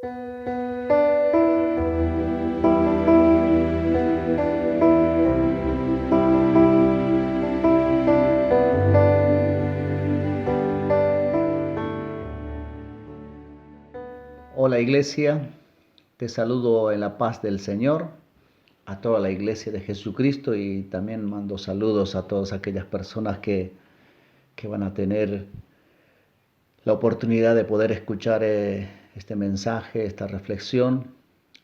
Hola iglesia, te saludo en la paz del Señor, a toda la iglesia de Jesucristo y también mando saludos a todas aquellas personas que van a tener la oportunidad de poder escuchar este mensaje, esta reflexión.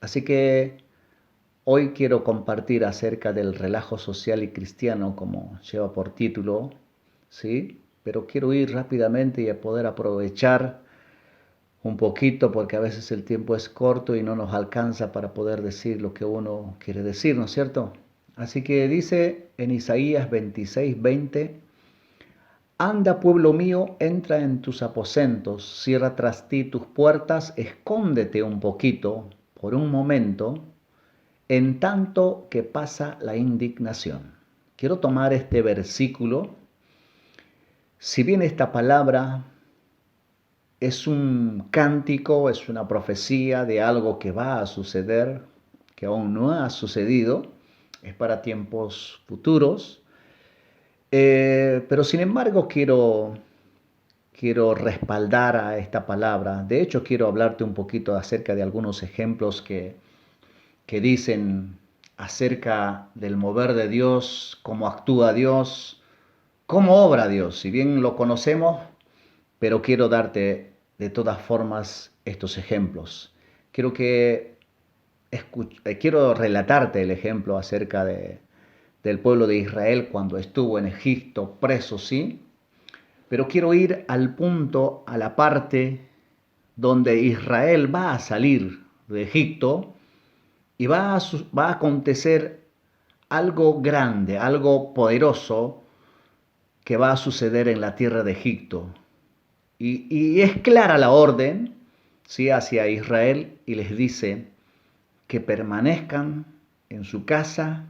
Así que hoy quiero compartir acerca del relajo social y cristiano, como lleva por título, ¿sí? Pero quiero ir rápidamente y a poder aprovechar un poquito porque a veces el tiempo es corto y no nos alcanza para poder decir lo que uno quiere decir, ¿no es cierto? Así que dice en Isaías 26:20, anda pueblo mío, entra en tus aposentos, cierra tras ti tus puertas, escóndete un poquito, por un momento, en tanto que pasa la indignación. Quiero tomar este versículo, si bien esta palabra es un cántico, es una profecía de algo que va a suceder, que aún no ha sucedido, es para tiempos futuros, pero sin embargo quiero respaldar a esta palabra. De hecho, quiero hablarte un poquito acerca de algunos ejemplos que dicen acerca del mover de Dios, cómo actúa Dios, cómo obra Dios. Si bien lo conocemos, pero quiero darte de todas formas estos ejemplos. Quiero relatarte el ejemplo acerca del pueblo de Israel cuando estuvo en Egipto preso, ¿sí? Pero quiero ir al punto, a la parte donde Israel va a salir de Egipto y va a acontecer algo grande, algo poderoso que va a suceder en la tierra de Egipto. Y es clara la orden, ¿sí?, hacia Israel y les dice que permanezcan en su casa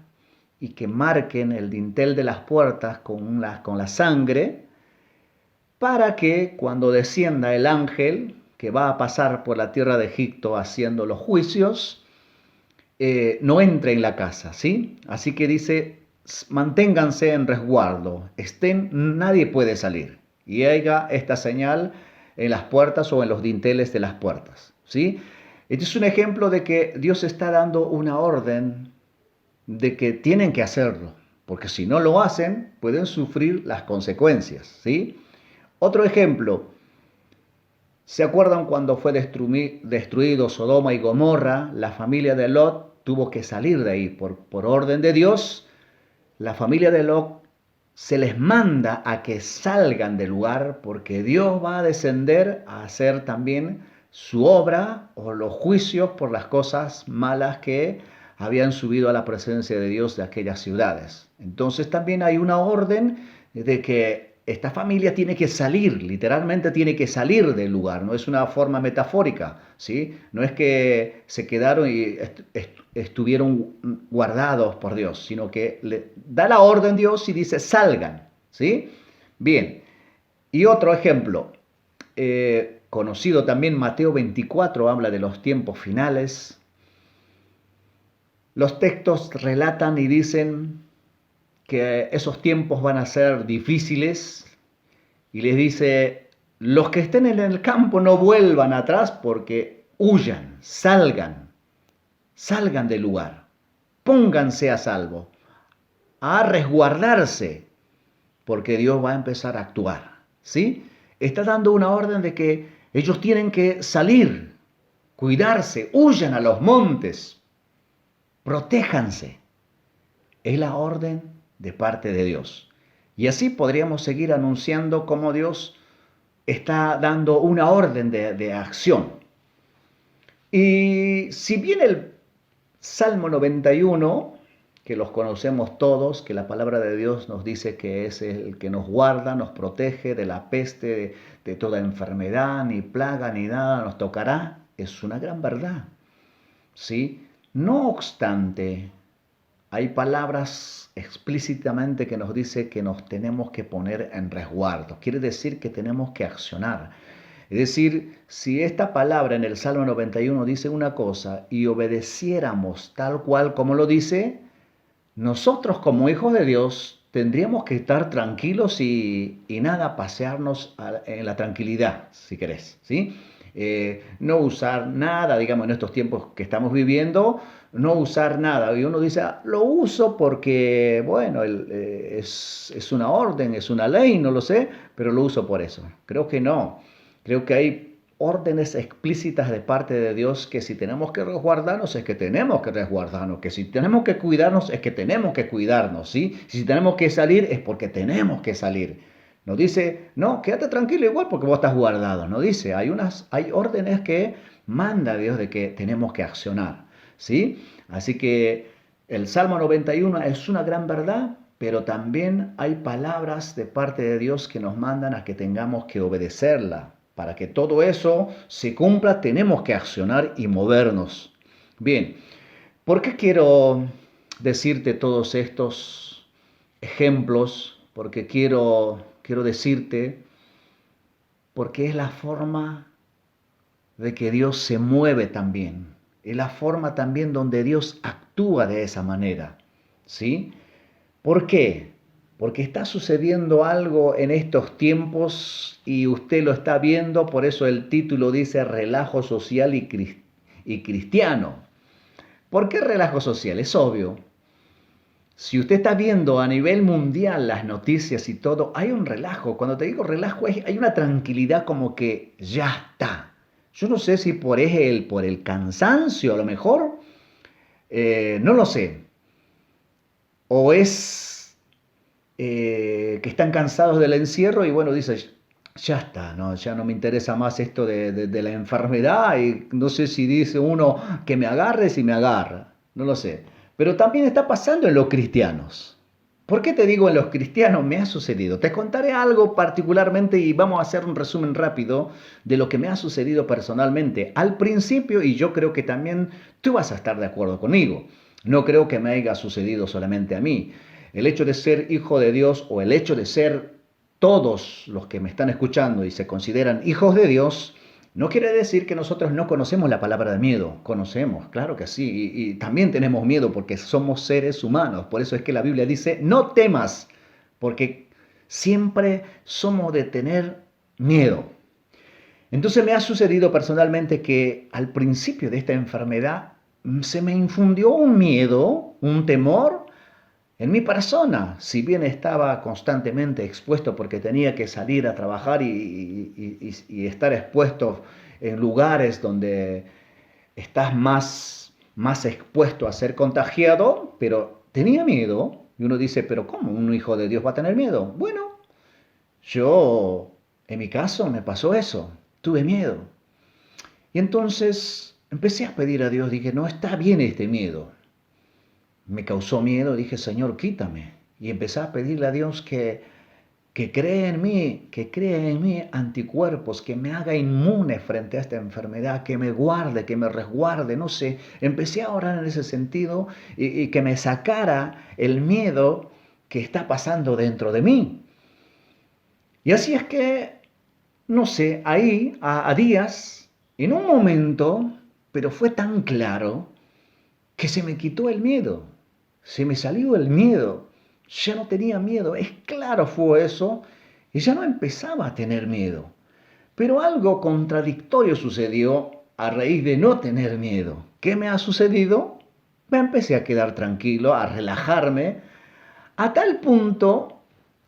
y que marquen el dintel de las puertas con la sangre para que cuando descienda el ángel que va a pasar por la tierra de Egipto haciendo los juicios, no entre en la casa, ¿sí? Así que dice, manténganse en resguardo, nadie puede salir. Y haya esta señal en las puertas o en los dinteles de las puertas, ¿sí? Este es un ejemplo de que Dios está dando una orden de que tienen que hacerlo, porque si no lo hacen, pueden sufrir las consecuencias, ¿sí? Otro ejemplo, ¿se acuerdan cuando fue destruido Sodoma y Gomorra? La familia de Lot tuvo que salir de ahí por orden de Dios. La familia de Lot se les manda a que salgan del lugar porque Dios va a descender a hacer también su obra o los juicios por las cosas malas que habían subido a la presencia de Dios de aquellas ciudades. Entonces también hay una orden de que esta familia tiene que salir, literalmente tiene que salir del lugar, no es una forma metafórica, ¿sí? No es que se quedaron y estuvieron guardados por Dios, sino que le da la orden Dios y dice salgan, ¿sí? Bien, y otro ejemplo, conocido también, Mateo 24 habla de los tiempos finales. Los textos relatan y dicen que esos tiempos van a ser difíciles y les dice, los que estén en el campo no vuelvan atrás porque huyan, salgan del lugar, pónganse a salvo, a resguardarse, porque Dios va a empezar a actuar, ¿sí? Está dando una orden de que ellos tienen que salir, cuidarse, huyan a los montes, protéjanse. Es la orden de parte de Dios. Y así podríamos seguir anunciando cómo Dios está dando una orden de acción. Y si bien el Salmo 91, que los conocemos todos, que la palabra de Dios nos dice que es el que nos guarda, nos protege de la peste, de toda enfermedad, ni plaga, ni nada nos tocará, es una gran verdad, ¿sí? No obstante, hay palabras explícitamente que nos dice que nos tenemos que poner en resguardo. Quiere decir que tenemos que accionar. Es decir, si esta palabra en el Salmo 91 dice una cosa y obedeciéramos tal cual como lo dice, nosotros como hijos de Dios tendríamos que estar tranquilos y nada, pasearnos en la tranquilidad, si querés, ¿sí? No usar nada, digamos, en estos tiempos que estamos viviendo, no usar nada. Y uno dice, "Ah, lo uso porque, bueno, es una orden, es una ley, no lo sé, pero lo uso por eso". Creo que no. Creo que hay órdenes explícitas de parte de Dios que si tenemos que resguardarnos es que tenemos que resguardarnos, que si tenemos que cuidarnos es que tenemos que cuidarnos, ¿sí? Si tenemos que salir es porque tenemos que salir. No dice, no, quédate tranquilo igual porque vos estás guardado. No dice, hay órdenes que manda Dios de que tenemos que accionar, ¿sí? Así que el Salmo 91 es una gran verdad, pero también hay palabras de parte de Dios que nos mandan a que tengamos que obedecerla. Para que todo eso se cumpla, tenemos que accionar y movernos. Bien, ¿por qué quiero decirte todos estos ejemplos? Porque quiero decirte, porque es la forma de que Dios se mueve también. Es la forma también donde Dios actúa de esa manera. ¿Sí? ¿Por qué? Porque está sucediendo algo en estos tiempos y usted lo está viendo, por eso el título dice relajo social y cristiano. ¿Por qué relajo social? Es obvio. Si usted está viendo a nivel mundial las noticias y todo, hay un relajo. Cuando te digo relajo, hay una tranquilidad como que ya está. Yo no sé si por el cansancio a lo mejor, no lo sé. O es que están cansados del encierro y bueno, dice, ya está, ¿no? Ya no me interesa más esto de la enfermedad y no sé si dice uno que me agarre, si me agarra, no lo sé. Pero también está pasando en los cristianos. ¿Por qué te digo en los cristianos? Me ha sucedido. Te contaré algo particularmente y vamos a hacer un resumen rápido de lo que me ha sucedido personalmente al principio y yo creo que también tú vas a estar de acuerdo conmigo. No creo que me haya sucedido solamente a mí. El hecho de ser hijo de Dios o el hecho de ser todos los que me están escuchando y se consideran hijos de Dios, no quiere decir que nosotros no conocemos la palabra de miedo. Conocemos, claro que sí. Y también tenemos miedo porque somos seres humanos. Por eso es que la Biblia dice, no temas, porque siempre somos de tener miedo. Entonces me ha sucedido personalmente que al principio de esta enfermedad se me infundió un miedo, un temor en mi persona, si bien estaba constantemente expuesto porque tenía que salir a trabajar y estar expuesto en lugares donde estás más expuesto a ser contagiado, pero tenía miedo. Y uno dice, pero ¿cómo un hijo de Dios va a tener miedo? Bueno, yo, en mi caso, me pasó eso. Tuve miedo. Y entonces empecé a pedir a Dios, dije, no está bien este miedo. Me causó miedo, dije, Señor, quítame. Y empecé a pedirle a Dios que cree en mí anticuerpos, que me haga inmune frente a esta enfermedad, que me guarde, que me resguarde, no sé. Empecé a orar en ese sentido y que me sacara el miedo que está pasando dentro de mí. Y así es que, no sé, ahí, a días, en un momento, pero fue tan claro que se me quitó el miedo, se me salió el miedo, ya no tenía miedo, es claro fue eso, y ya no empezaba a tener miedo. Pero algo contradictorio sucedió a raíz de no tener miedo. ¿Qué me ha sucedido? Me empecé a quedar tranquilo, a relajarme, a tal punto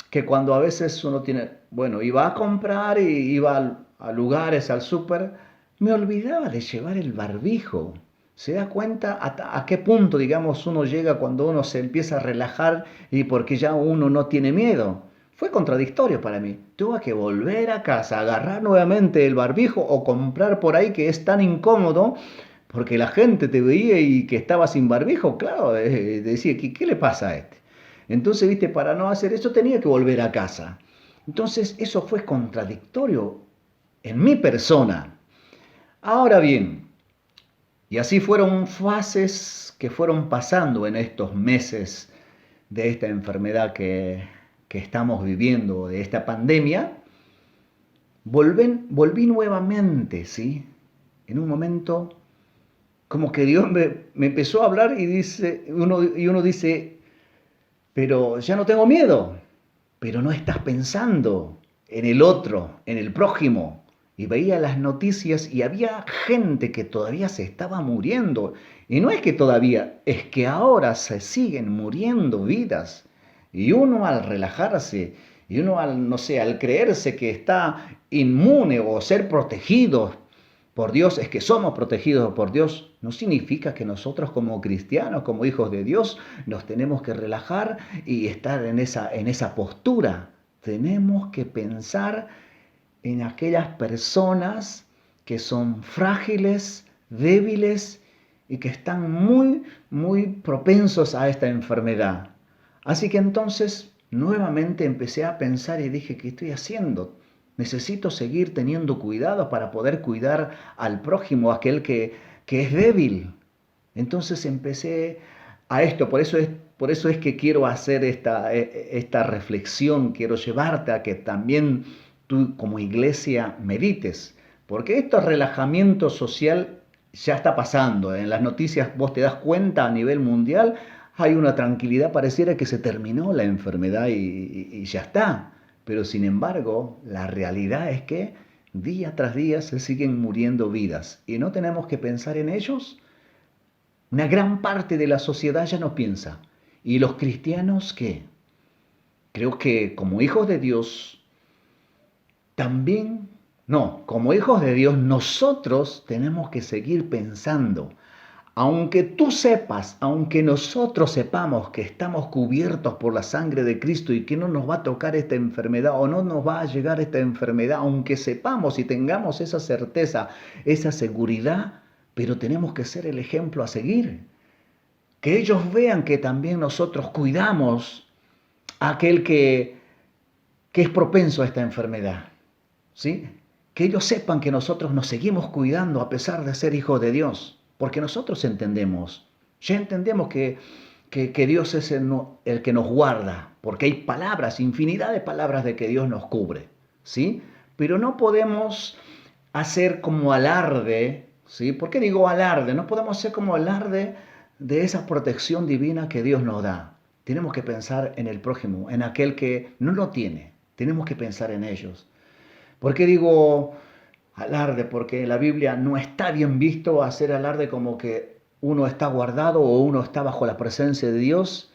que cuando a veces uno tiene, bueno, iba a comprar y iba a lugares, al súper, me olvidaba de llevar el barbijo. ¿Se da cuenta a qué punto, digamos, uno llega cuando uno se empieza a relajar y porque ya uno no tiene miedo? Fue contradictorio para mí. Tuve que volver a casa, agarrar nuevamente el barbijo o comprar por ahí que es tan incómodo porque la gente te veía y que estaba sin barbijo, claro, decía, ¿qué le pasa a este? Entonces, viste, para no hacer eso tenía que volver a casa. Entonces, eso fue contradictorio en mi persona. Ahora bien, y así fueron fases que fueron pasando en estos meses de esta enfermedad que estamos viviendo, de esta pandemia. volví nuevamente, ¿sí? En un momento, como que Dios me empezó a hablar y uno dice, pero ya no tengo miedo, pero no estás pensando en el otro, en el prójimo. Y veía las noticias y había gente que todavía se estaba muriendo. Y no es que todavía, es que ahora se siguen muriendo vidas. Y uno al relajarse, y uno al, no sé, al creerse que está inmune o ser protegido por Dios, es que somos protegidos por Dios, no significa que nosotros como cristianos, como hijos de Dios, nos tenemos que relajar y estar en esa postura. Tenemos que pensar en aquellas personas que son frágiles, débiles y que están muy, muy propensos a esta enfermedad. Así que entonces nuevamente empecé a pensar y dije, ¿qué estoy haciendo? Necesito seguir teniendo cuidado para poder cuidar al prójimo, aquel que es débil. Entonces empecé a esto, por eso es que quiero hacer esta reflexión, quiero llevarte a que también tú como iglesia medites, porque este relajamiento social ya está pasando. En las noticias vos te das cuenta a nivel mundial, hay una tranquilidad, pareciera que se terminó la enfermedad y ya está. Pero sin embargo, la realidad es que día tras día se siguen muriendo vidas y no tenemos que pensar en ellos. Una gran parte de la sociedad ya no piensa. ¿Y los cristianos qué? Creo que como hijos de Dios, también, no, como hijos de Dios, nosotros tenemos que seguir pensando. Aunque tú sepas, aunque nosotros sepamos que estamos cubiertos por la sangre de Cristo y que no nos va a tocar esta enfermedad o no nos va a llegar esta enfermedad, aunque sepamos y tengamos esa certeza, esa seguridad, pero tenemos que ser el ejemplo a seguir. Que ellos vean que también nosotros cuidamos a aquel que es propenso a esta enfermedad. ¿Sí? Que ellos sepan que nosotros nos seguimos cuidando a pesar de ser hijos de Dios. Porque nosotros entendemos, ya entendemos que Dios es el que nos guarda. Porque hay palabras, infinidad de palabras de que Dios nos cubre. ¿Sí? Pero no podemos hacer como alarde. ¿Sí? ¿Por qué digo alarde? No podemos hacer como alarde de esa protección divina que Dios nos da. Tenemos que pensar en el prójimo, en aquel que no lo tiene. Tenemos que pensar en ellos. ¿Por qué digo alarde? Porque en la Biblia no está bien visto hacer alarde como que uno está guardado o uno está bajo la presencia de Dios.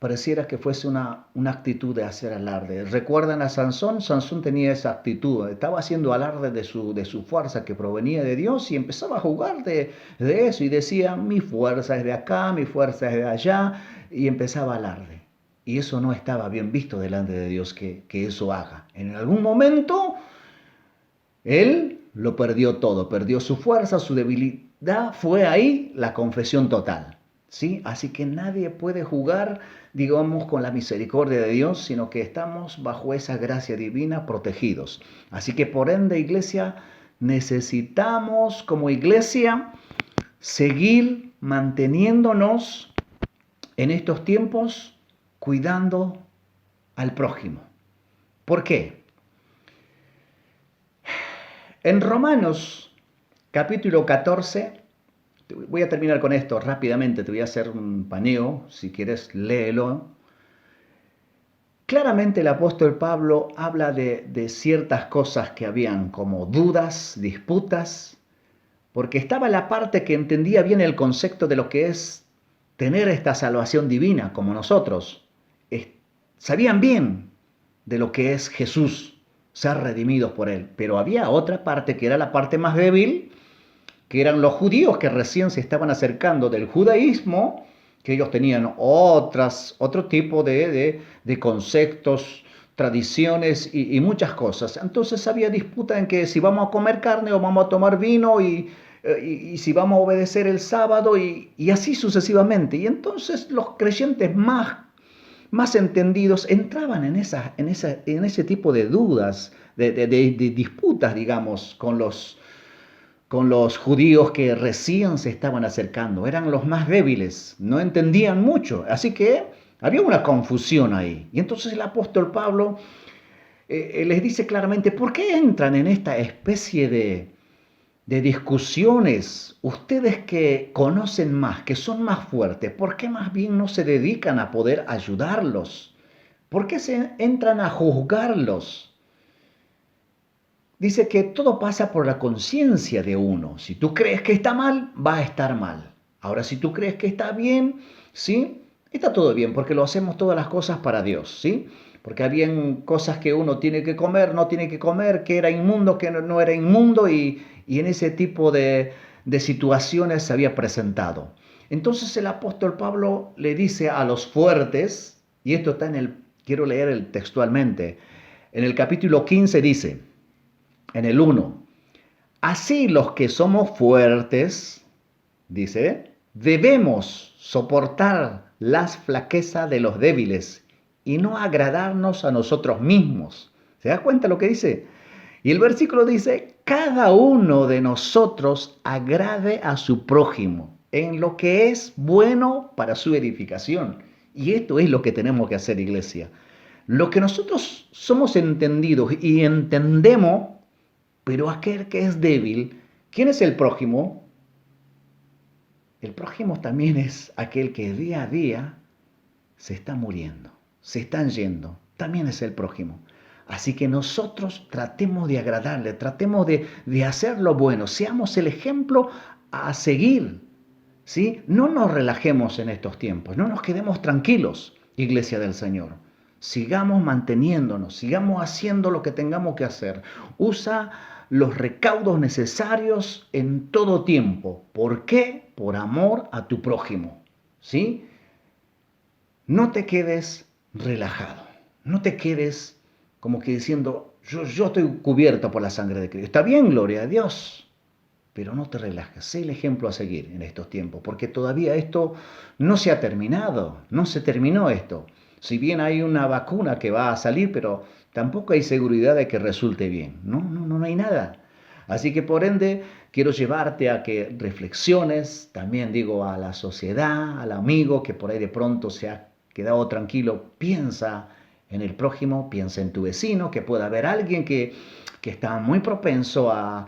Pareciera que fuese una actitud de hacer alarde. ¿Recuerdan a Sansón? Sansón tenía esa actitud. Estaba haciendo alarde de su fuerza que provenía de Dios y empezaba a jugar de eso. Y decía, mi fuerza es de acá, mi fuerza es de allá. Y empezaba alarde. Y eso no estaba bien visto delante de Dios que eso haga. En algún momento él lo perdió todo, perdió su fuerza, su debilidad, fue ahí la confesión total. ¿Sí? Así que nadie puede jugar, digamos, con la misericordia de Dios, sino que estamos bajo esa gracia divina protegidos. Así que por ende, iglesia, necesitamos como iglesia seguir manteniéndonos en estos tiempos cuidando al prójimo. ¿Por qué? En Romanos capítulo 14, voy a terminar con esto rápidamente, te voy a hacer un paneo, si quieres léelo. Claramente el apóstol Pablo habla de ciertas cosas que habían como dudas, disputas, porque estaba la parte que entendía bien el concepto de lo que es tener esta salvación divina como nosotros. Sabían bien de lo que es Jesús, ser redimidos por él. Pero había otra parte que era la parte más débil, que eran los judíos que recién se estaban acercando del judaísmo, que ellos tenían otro tipo de conceptos, tradiciones y muchas cosas. Entonces había disputa en que si vamos a comer carne o vamos a tomar vino y si vamos a obedecer el sábado y así sucesivamente. Y entonces los creyentes más entendidos entraban en ese tipo de dudas, de disputas, digamos, con los judíos que recién se estaban acercando. Eran los más débiles, no entendían mucho. Así que había una confusión ahí. Y entonces el apóstol Pablo les dice claramente, ¿por qué entran en esta especie de discusiones? Ustedes que conocen más, que son más fuertes, ¿por qué más bien no se dedican a poder ayudarlos? ¿Por qué se entran a juzgarlos? Dice que todo pasa por la conciencia de uno. Si tú crees que está mal, va a estar mal. Ahora, si tú crees que está bien, ¿sí? Está todo bien, porque lo hacemos todas las cosas para Dios, ¿sí? Porque habían cosas que uno tiene que comer, no tiene que comer, que era inmundo, que no era inmundo, y en ese tipo de situaciones se había presentado. Entonces el apóstol Pablo le dice a los fuertes, y esto está quiero leer textualmente, en el capítulo 15 dice, en el 1, así los que somos fuertes, dice, debemos soportar las flaquezas de los débiles y no agradarnos a nosotros mismos. ¿Se da cuenta lo que dice? Y el versículo dice, cada uno de nosotros agrade a su prójimo en lo que es bueno para su edificación. Y esto es lo que tenemos que hacer, iglesia. Lo que nosotros somos entendidos y entendemos, pero aquel que es débil, ¿quién es el prójimo? El prójimo también es aquel que día a día se está muriendo, se están yendo. También es el prójimo. Así que nosotros tratemos de agradarle, tratemos de hacer lo bueno, seamos el ejemplo a seguir, ¿sí? No nos relajemos en estos tiempos, no nos quedemos tranquilos, iglesia del Señor. Sigamos manteniéndonos, sigamos haciendo lo que tengamos que hacer. Usa los recaudos necesarios en todo tiempo. ¿Por qué? Por amor a tu prójimo, ¿sí? No te quedes relajado, no te quedes como que diciendo, yo estoy cubierto por la sangre de Cristo. Está bien, gloria a Dios, pero no te relajes, sé el ejemplo a seguir en estos tiempos, porque todavía esto no se ha terminado, no se terminó esto. Si bien hay una vacuna que va a salir, pero tampoco hay seguridad de que resulte bien. No hay nada. Así que por ende, quiero llevarte a que reflexiones, también digo a la sociedad, al amigo que por ahí de pronto se ha quedado tranquilo, piensa en el prójimo, piensa en tu vecino, que pueda haber alguien que está muy propenso a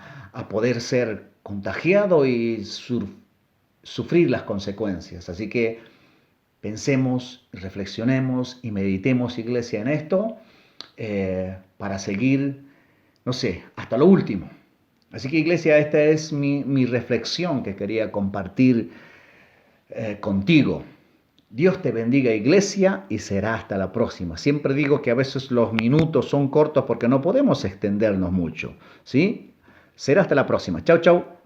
poder ser contagiado y sufrir las consecuencias. Así que pensemos, reflexionemos y meditemos, iglesia, en esto para seguir, no sé, hasta lo último. Así que, iglesia, esta es mi reflexión que quería compartir contigo. Dios te bendiga, iglesia, y será hasta la próxima. Siempre digo que a veces los minutos son cortos porque no podemos extendernos mucho, ¿sí? Será hasta la próxima. Chau, chau.